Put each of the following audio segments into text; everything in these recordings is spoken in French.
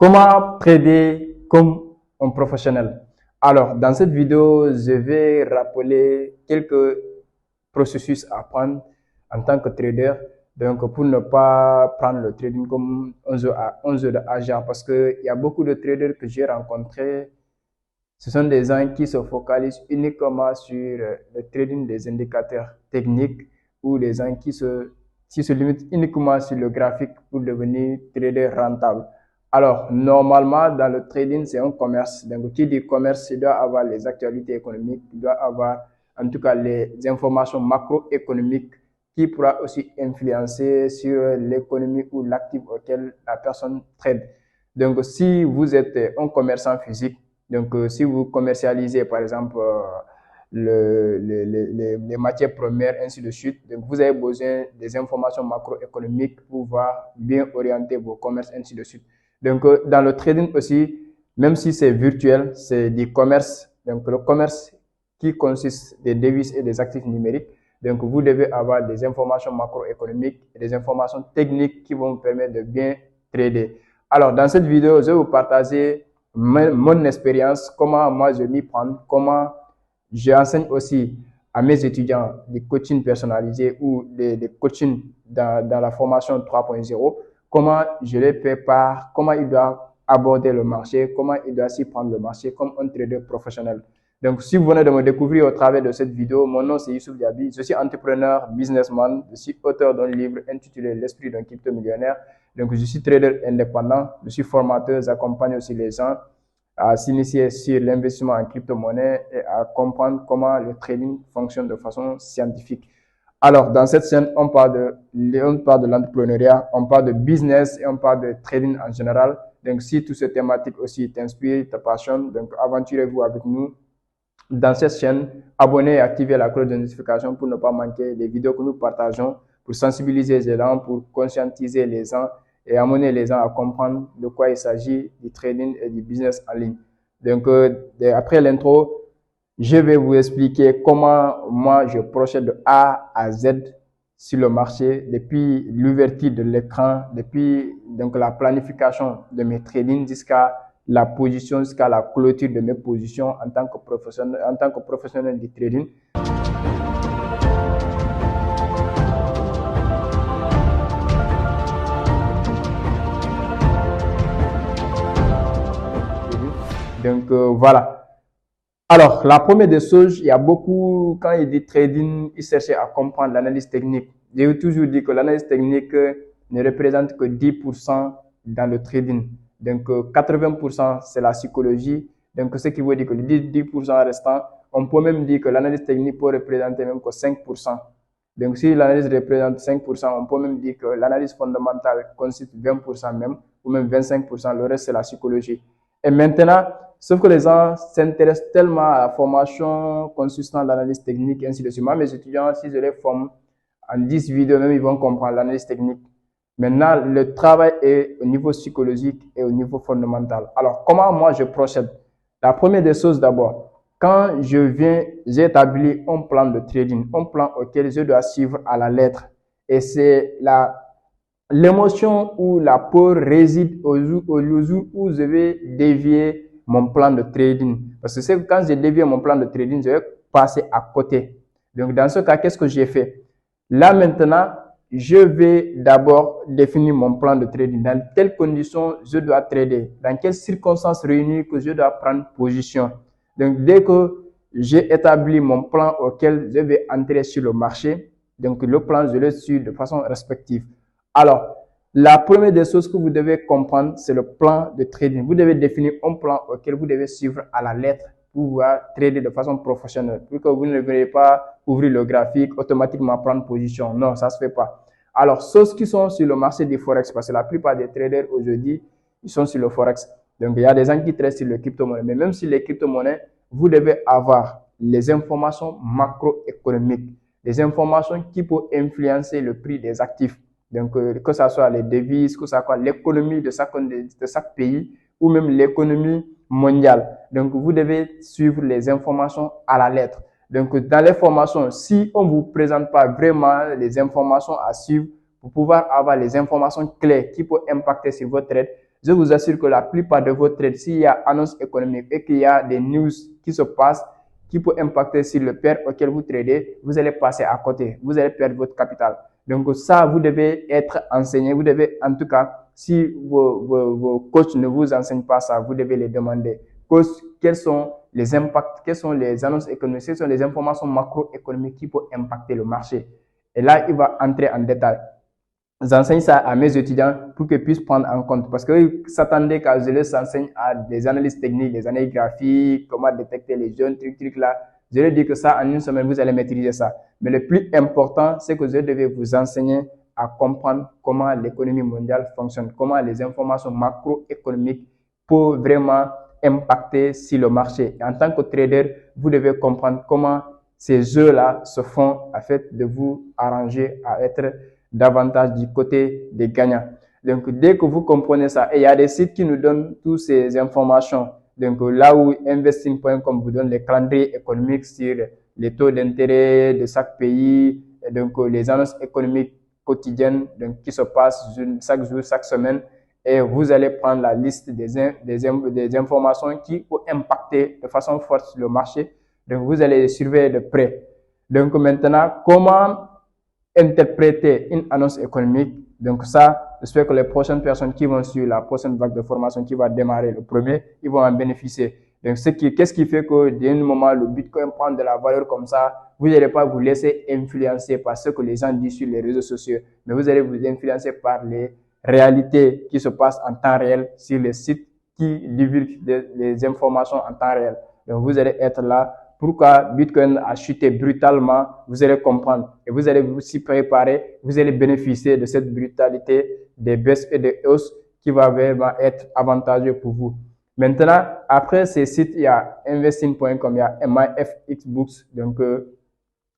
Comment trader comme un professionnel? Alors, dans cette vidéo, je vais rappeler quelques processus à prendre en tant que trader. Donc, pour ne pas prendre le trading comme 11 heures de hasard, parce qu'il y a beaucoup de traders que j'ai rencontrés. Ce sont des gens qui se focalisent uniquement sur le trading des indicateurs techniques ou des gens qui se limitent uniquement sur le graphique pour devenir trader rentable. Alors, normalement, dans le trading, c'est un commerce. Donc, qui dit commerce, il doit avoir les actualités économiques, il doit avoir en tout cas les informations macroéconomiques qui pourra aussi influencer sur l'économie ou l'actif auquel la personne trade. Donc, si vous êtes un commerçant physique, donc si vous commercialisez par exemple les matières premières, ainsi de suite, donc vous avez besoin des informations macroéconomiques pour pouvoir bien orienter vos commerces, ainsi de suite. Donc, dans le trading aussi, même si c'est virtuel, c'est du commerce. Donc, le commerce qui consiste des devises et des actifs numériques. Donc, vous devez avoir des informations macroéconomiques et des informations techniques qui vont vous permettre de bien trader. Alors, dans cette vidéo, je vais vous partager mon expérience, comment moi je m'y prends, comment j'enseigne aussi à mes étudiants des coachings personnalisés ou des coachings dans la formation 3.0, comment je les prépare, comment ils doivent aborder le marché, comment ils doivent s'y prendre le marché comme un trader professionnel. Donc, si vous venez de me découvrir au travers de cette vidéo, mon nom c'est Youssouf Diaby, je suis entrepreneur, businessman, je suis auteur d'un livre intitulé L'esprit d'un crypto-millionnaire. Donc, je suis trader indépendant, je suis formateur, j'accompagne aussi les gens à s'initier sur l'investissement en crypto-monnaie et à comprendre comment le trading fonctionne de façon scientifique. Alors, dans cette chaîne, on parle de l'entrepreneuriat, on parle de business et on parle de trading en général. Donc, si toutes ces thématiques aussi t'inspirent, te passionnent, donc aventurez-vous avec nous dans cette chaîne. Abonnez et activez la cloche de notification pour ne pas manquer les vidéos que nous partageons, pour sensibiliser les gens, pour conscientiser les gens et amener les gens à comprendre de quoi il s'agit du trading et du business en ligne. Donc, après l'intro, je vais vous expliquer comment moi je procède de A à Z sur le marché, depuis l'ouverture de l'écran, depuis donc la planification de mes trading jusqu'à la position, jusqu'à la clôture de mes positions en tant que professionnel du trading. Donc voilà. Alors, la première des choses, il y a beaucoup, quand il dit trading, il cherchait à comprendre l'analyse technique. J'ai toujours dit que l'analyse technique ne représente que 10% dans le trading. Donc, 80% c'est la psychologie. Donc, ce qui veut dire que les 10% restants, on peut même dire que l'analyse technique peut représenter même que 5%. Donc, si l'analyse représente 5%, on peut même dire que l'analyse fondamentale consiste 20% même, ou même 25%, le reste c'est la psychologie. Et maintenant, sauf que les gens s'intéressent tellement à la formation consistant d'analyse technique, ainsi de suite. Moi, mes étudiants, si je les forme en 10 vidéos, même ils vont comprendre l'analyse technique. Maintenant, le travail est au niveau psychologique et au niveau fondamental. Alors, comment moi je procède? La première des choses d'abord, quand j'ai établi un plan de trading, un plan auquel je dois suivre à la lettre. Et c'est l'émotion ou la peur réside au jour où je vais dévier mon plan de trading. Parce que c'est quand j'ai dévié mon plan de trading, je vais passer à côté. Donc, dans ce cas, qu'est-ce que j'ai fait? Là, maintenant, je vais d'abord définir mon plan de trading. Dans quelles conditions je dois trader? Dans quelles circonstances réunies que je dois prendre position? Donc, dès que j'ai établi mon plan auquel je vais entrer sur le marché, donc le plan, je le suis de façon respective. Alors, la première des choses que vous devez comprendre, c'est le plan de trading. Vous devez définir un plan auquel vous devez suivre à la lettre pour pouvoir trader de façon professionnelle. Pour que vous ne devez pas ouvrir le graphique, automatiquement prendre position. Non, ça ne se fait pas. Alors, ceux qui sont sur le marché du Forex, parce que la plupart des traders aujourd'hui, ils sont sur le Forex. Donc, il y a des gens qui traitent sur le crypto-monnaie. Mais même sur les crypto-monnaies, vous devez avoir les informations macroéconomiques, les informations qui peuvent influencer le prix des actifs. Donc, que ce soit les devises, que ce soit l'économie de chaque pays ou même l'économie mondiale. Donc, vous devez suivre les informations à la lettre. Donc, dans les formations, si on ne vous présente pas vraiment les informations à suivre pour pouvoir avoir les informations clés qui peuvent impacter sur votre trade, Je vous assure que la plupart de vos trades, s'il y a annonce économique et qu'il y a des news qui se passent, qui peut impacter sur le pair auquel vous tradez, vous allez passer à côté. Vous allez perdre votre capital. Donc ça, vous devez être enseigné. Vous devez, en tout cas, si vos coachs ne vous enseignent pas ça, vous devez les demander. Coach, quels sont les impacts, quelles sont les annonces économiques, quelles sont les informations macroéconomiques qui peuvent impacter le marché. Et là, il va entrer en détail. J'enseigne ça à mes étudiants pour qu'ils puissent prendre en compte. Parce qu'ils s'attendaient qu'à je les enseigne à des analyses techniques, des analyses graphiques, comment détecter les jeunes, trucs là. Je leur dis que ça, en une semaine, vous allez maîtriser ça. Mais le plus important, c'est que je devais vous enseigner à comprendre comment l'économie mondiale fonctionne, comment les informations macroéconomiques peuvent vraiment impacter sur le marché. Et en tant que trader, vous devez comprendre comment ces jeux-là se font afin de vous arranger à être davantage du côté des gagnants. Donc, dès que vous comprenez ça, et il y a des sites qui nous donnent toutes ces informations. Donc, là où investing.com vous donne les calendriers économiques sur les taux d'intérêt de chaque pays, et donc les annonces économiques quotidiennes donc, qui se passent chaque jour, chaque semaine, et vous allez prendre la liste des informations qui peuvent impacter de façon forte le marché. Donc, vous allez les surveiller de près. Donc, maintenant, comment interpréter une annonce économique? Donc ça, j'espère que les prochaines personnes qui vont suivre la prochaine vague de formation qui va démarrer le premier, ils vont en bénéficier. Donc qu'est-ce qui fait que d'un moment, le Bitcoin prend de la valeur comme ça, vous n'allez pas vous laisser influencer par ce que les gens disent sur les réseaux sociaux, mais vous allez vous influencer par les réalités qui se passent en temps réel sur les sites qui divulguent les informations en temps réel. Donc vous allez être là. Pourquoi Bitcoin a chuté brutalement, vous allez comprendre et vous allez vous y préparer, vous allez bénéficier de cette brutalité des baisses et des hausses qui va vraiment être avantageux pour vous. Maintenant, après ces sites, il y a investing.com, il y a MyFXBooks. Donc,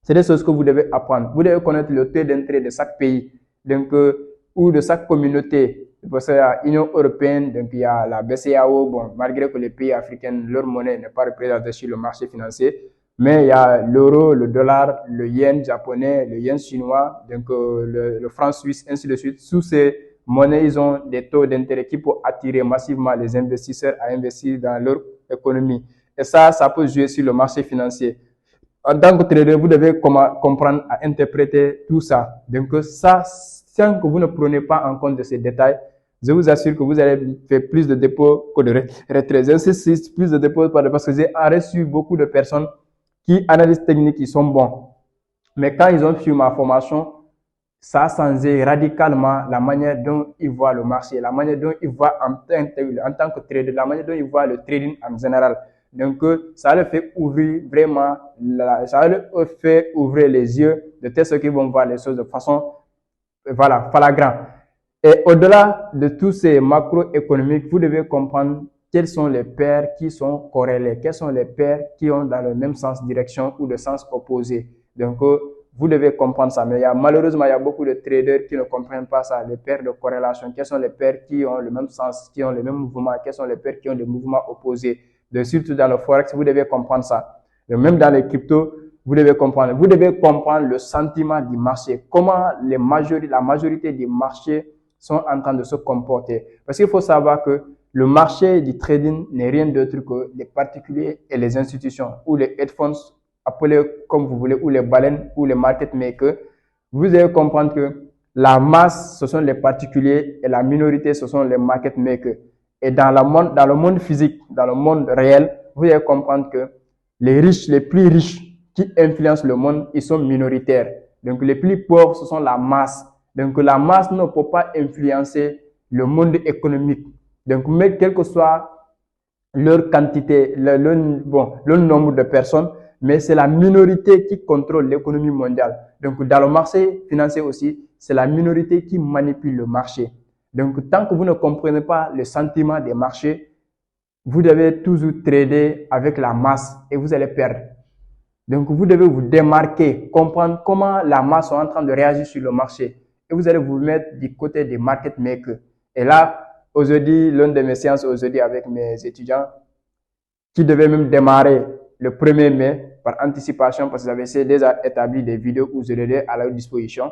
c'est des choses que vous devez apprendre. Vous devez connaître le taux d'intérêt de chaque pays, donc, ou de chaque communauté. Parce qu'il y a l'Union européenne, donc il y a la BCEAO, bon, malgré que les pays africains, leur monnaie n'est pas représentée sur le marché financier, mais il y a l'euro, le dollar, le yen japonais, le yen chinois, donc le franc suisse, ainsi de suite. Sous ces monnaies, ils ont des taux d'intérêt qui peuvent attirer massivement les investisseurs à investir dans leur économie. Et ça peut jouer sur le marché financier. En tant que trader, vous devez comprendre à interpréter tout ça. Donc ça, sans que vous ne prenez pas en compte de ces détails, je vous assure que vous allez faire plus de dépôts que de retraits. J'insiste, plus de dépôts parce que j'ai reçu beaucoup de personnes qui analysent techniques, qui sont bons. Mais quand ils ont suivi ma formation, ça a changé radicalement la manière dont ils voient le marché, la manière dont ils voient en tant que trader, la manière dont ils voient le trading en général. Donc, ça leur fait ouvrir vraiment, ça leur fait ouvrir les yeux de telle sorte qu'ils vont voir les choses de façon, voilà, flagrante. Et au-delà de tous ces macroéconomiques, vous devez comprendre quels sont les paires qui sont corrélés, quels sont les paires qui ont dans le même sens direction ou le sens opposé. Donc, vous devez comprendre ça. Mais malheureusement, il y a beaucoup de traders qui ne comprennent pas ça, les paires de corrélation. Quelles sont les paires qui ont le même sens, qui ont le même mouvement, quelles sont les paires qui ont des mouvements opposés. Donc, surtout dans le Forex, vous devez comprendre ça. Et même dans les cryptos, vous devez comprendre. Vous devez comprendre le sentiment du marché. Comment la majorité des marchés sont en train de se comporter. Parce qu'il faut savoir que le marché du trading n'est rien d'autre que les particuliers et les institutions, ou les hedge funds, appelez comme vous voulez, ou les baleines, ou les market makers. Vous devez comprendre que la masse, ce sont les particuliers et la minorité, ce sont les market makers. Et dans le monde physique, dans le monde réel, vous devez comprendre que les riches, les plus riches qui influencent le monde, ils sont minoritaires. Donc les plus pauvres, ce sont la masse. Donc la masse ne peut pas influencer le monde économique. Donc mais quel que soit leur quantité, le nombre de personnes, mais c'est la minorité qui contrôle l'économie mondiale. Donc dans le marché financier aussi, c'est la minorité qui manipule le marché. Donc tant que vous ne comprenez pas le sentiment des marchés, vous devez toujours trader avec la masse et vous allez perdre. Donc vous devez vous démarquer, comprendre comment la masse est en train de réagir sur le marché. Et vous allez vous mettre du côté des market makers. Et là, aujourd'hui, l'une de mes séances aujourd'hui avec mes étudiants, qui devaient même démarrer le 1er mai par anticipation, parce que j'avais déjà établi des vidéos où je les ai à leur disposition.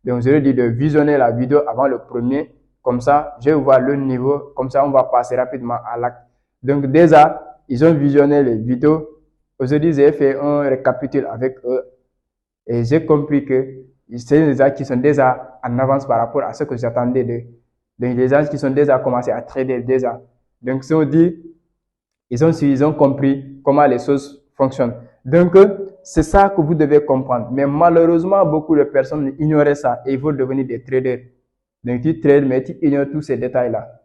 Donc, je leur dis de visionner la vidéo avant le 1er, Comme ça, je vais voir le niveau. Comme ça, on va passer rapidement à l'acte. Donc déjà, ils ont visionné les vidéos. Aujourd'hui, j'ai fait un récapitule avec eux et j'ai compris que c'est des gens qui sont déjà en avance par rapport à ce que j'attendais d'eux. Donc, des gens qui sont déjà commencé à trader déjà. Donc, si on dit, ils ont compris comment les choses fonctionnent. Donc, c'est ça que vous devez comprendre. Mais malheureusement, beaucoup de personnes ignoraient ça et ils vont devenir des traders. Donc, tu trades, mais tu ignores tous ces détails-là.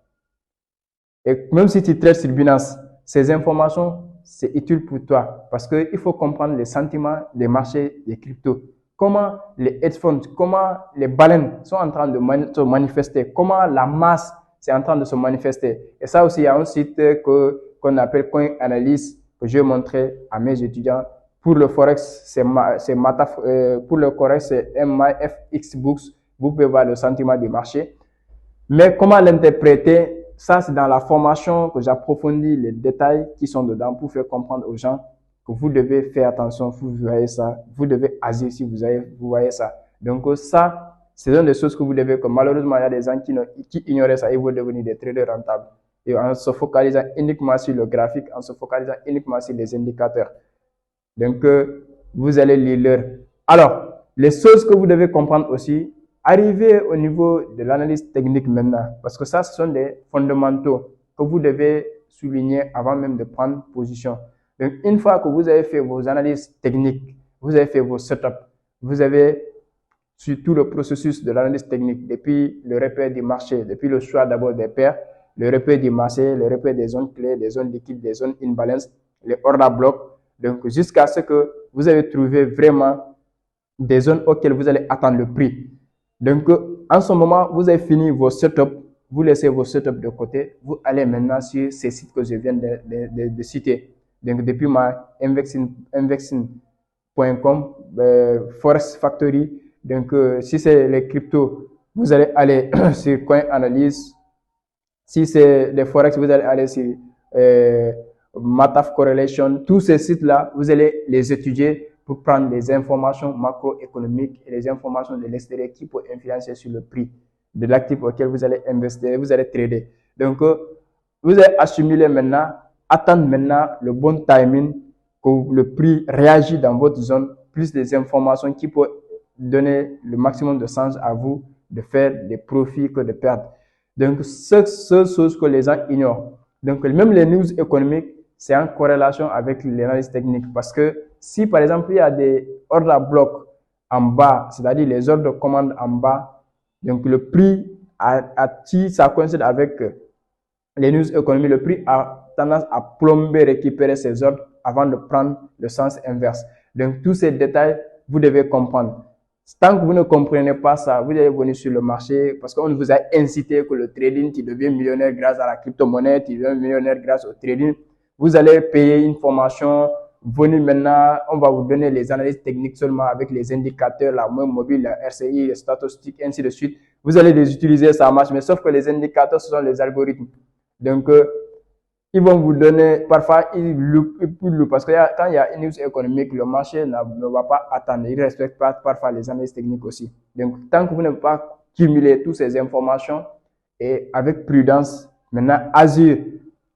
Et même si tu trades sur Binance, ces informations, c'est utile pour toi parce qu'il faut comprendre les sentiments des marchés des cryptos. Comment les hedge funds, comment les baleines sont en train de se manifester, comment la masse c'est en train de se manifester. Et ça aussi, il y a un site qu'on appelle Coin Analyst que je vais montrer à mes étudiants. Pour le Forex, c'est pour le Forex, c'est MyFX Books. Vous pouvez voir le sentiment du marché. Mais comment l'interpréter? Ça, c'est dans la formation que j'approfondis les détails qui sont dedans pour faire comprendre aux gens que vous devez faire attention, vous voyez ça, vous devez agir si vous voyez ça. Donc ça, c'est une des choses que vous devez, que malheureusement, il y a des gens qui ignoraient ça et vont devenir des traders rentables. Et en se focalisant uniquement sur le graphique, en se focalisant uniquement sur les indicateurs. Donc, vous allez lire l'heure. Alors, les choses que vous devez comprendre aussi, arrivez au niveau de l'analyse technique maintenant, parce que ça, ce sont des fondamentaux que vous devez souligner avant même de prendre position. Donc, une fois que vous avez fait vos analyses techniques, vous avez fait vos setups, vous avez sur tout le processus de l'analyse technique, depuis le repère du marché, depuis le choix d'abord des paires, le repère du marché, le repère des zones clés, des zones liquides, des zones in balance, les order blocks, donc jusqu'à ce que vous avez trouvé vraiment des zones auxquelles vous allez attendre le prix. Donc, en ce moment, vous avez fini vos setups, vous laissez vos setups de côté, vous allez maintenant sur ces sites que je viens de citer. Donc, depuis ma investing.com, Forex Factory. Donc, si c'est les cryptos, vous allez aller sur Coin Analyse. Si c'est des Forex, vous allez aller sur Mataf Correlation. Tous ces sites-là, vous allez les étudier pour prendre les informations macroéconomiques et les informations de l'extérieur qui peuvent influencer sur le prix de l'actif auquel vous allez investir, vous allez trader. Donc, vous allez assimiler maintenant, attendre maintenant le bon timing, que le prix réagit dans votre zone, plus des informations qui peuvent donner le maximum de sens à vous de faire des profits que de perdre. Donc, c'est ce chose que les gens ignorent. Donc, même les news économiques, c'est en corrélation avec l'analyse technique. Parce que si, par exemple, il y a des ordre blocs en bas, c'est-à-dire les ordres de commande en bas, donc le prix, si ça coïncide avec les news économiques, le prix a tendance à plomber, récupérer ces ordres avant de prendre le sens inverse. Donc, tous ces détails, vous devez comprendre. Tant que vous ne comprenez pas ça, vous allez venir sur le marché parce qu'on vous a incité que le trading, tu deviens millionnaire grâce à la crypto-monnaie, tu deviens millionnaire grâce au trading. Vous allez payer une formation, venez maintenant, on va vous donner les analyses techniques seulement avec les indicateurs, la moyenne mobile, la RCI, les statistiques, ainsi de suite. Vous allez les utiliser, ça marche, mais sauf que les indicateurs, ce sont les algorithmes. Donc, ils vont vous donner, parfois, ils loupent, parce que quand il y a une news économique, le marché ne va pas attendre. Il ne respecte pas parfois les analyses techniques aussi. Donc, tant que vous n'avez pas cumulé toutes ces informations et avec prudence, maintenant, agir.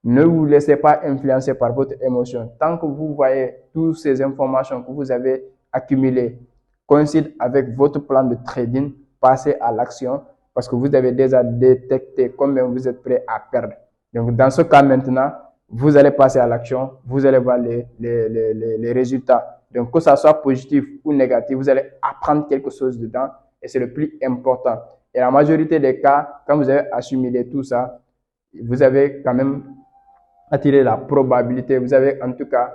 Ne vous laissez pas influencer par votre émotion. Tant que vous voyez toutes ces informations que vous avez accumulées coïncident avec votre plan de trading, passez à l'action parce que vous avez déjà détecté combien vous êtes prêt à perdre. Donc, dans ce cas maintenant, vous allez passer à l'action, vous allez voir les résultats. Donc, que ça soit positif ou négatif, vous allez apprendre quelque chose dedans et c'est le plus important. Et la majorité des cas, quand vous avez assimilé tout ça, vous avez quand même attiré la probabilité, vous avez en tout cas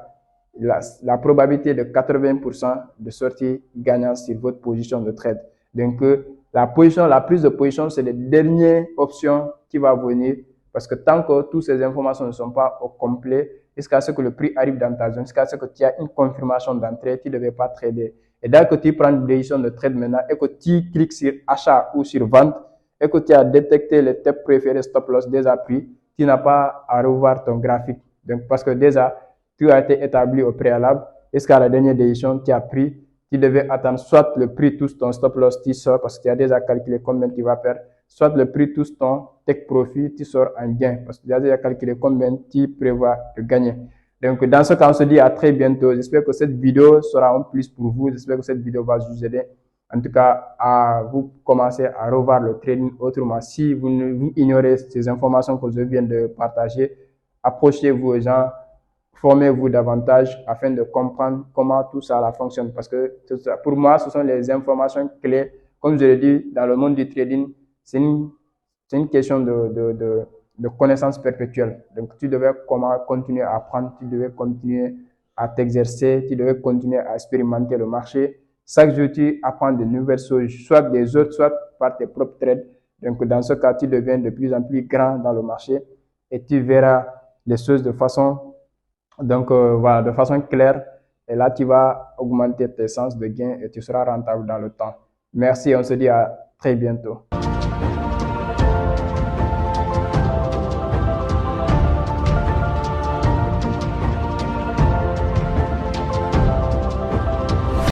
la probabilité de 80% de sortie gagnante sur votre position de trade. Donc, la prise de position, c'est la dernière option qui va venir. Parce que tant que toutes ces informations ne sont pas au complet, jusqu'à ce que le prix arrive dans ta zone, jusqu'à ce que tu aies une confirmation d'entrée, tu ne devais pas trader. Et dès que tu prends une décision de trade maintenant et que tu cliques sur achat ou sur vente et que tu as détecté les tes préférés stop loss déjà pris, tu n'as pas à revoir ton graphique. Donc, parce que déjà, tu as été établi au préalable, jusqu'à la dernière décision, tu as pris, tu devais attendre soit le prix, tout ton stop loss, tu sors parce que tu as déjà calculé combien tu vas perdre, soit le prix touche ton take profit, tu sors en gain parce que déjà, il y a calculé combien tu prévois de gagner. Donc, dans ce cas, on se dit à très bientôt. J'espère que cette vidéo sera un plus pour vous. J'espère que cette vidéo va vous aider. En tout cas, à vous commencer à revoir le trading autrement. Si vous ignorez ces informations que je viens de partager, approchez-vous aux gens, formez-vous davantage afin de comprendre comment tout ça fonctionne. Parce que pour moi, ce sont les informations clés. Comme je l'ai dit, dans le monde du trading, c'est une question de connaissance perpétuelle. Donc, tu devais continuer à apprendre, tu devais continuer à t'exercer, tu devais continuer à expérimenter le marché. Chaque jour, tu apprends de nouvelles choses, soit des autres, soit par tes propres trades. Donc, dans ce cas, tu deviens de plus en plus grand dans le marché et tu verras les choses de façon, voilà, de façon claire. Et là, tu vas augmenter tes chances de gain et tu seras rentable dans le temps. Merci, on se dit à très bientôt.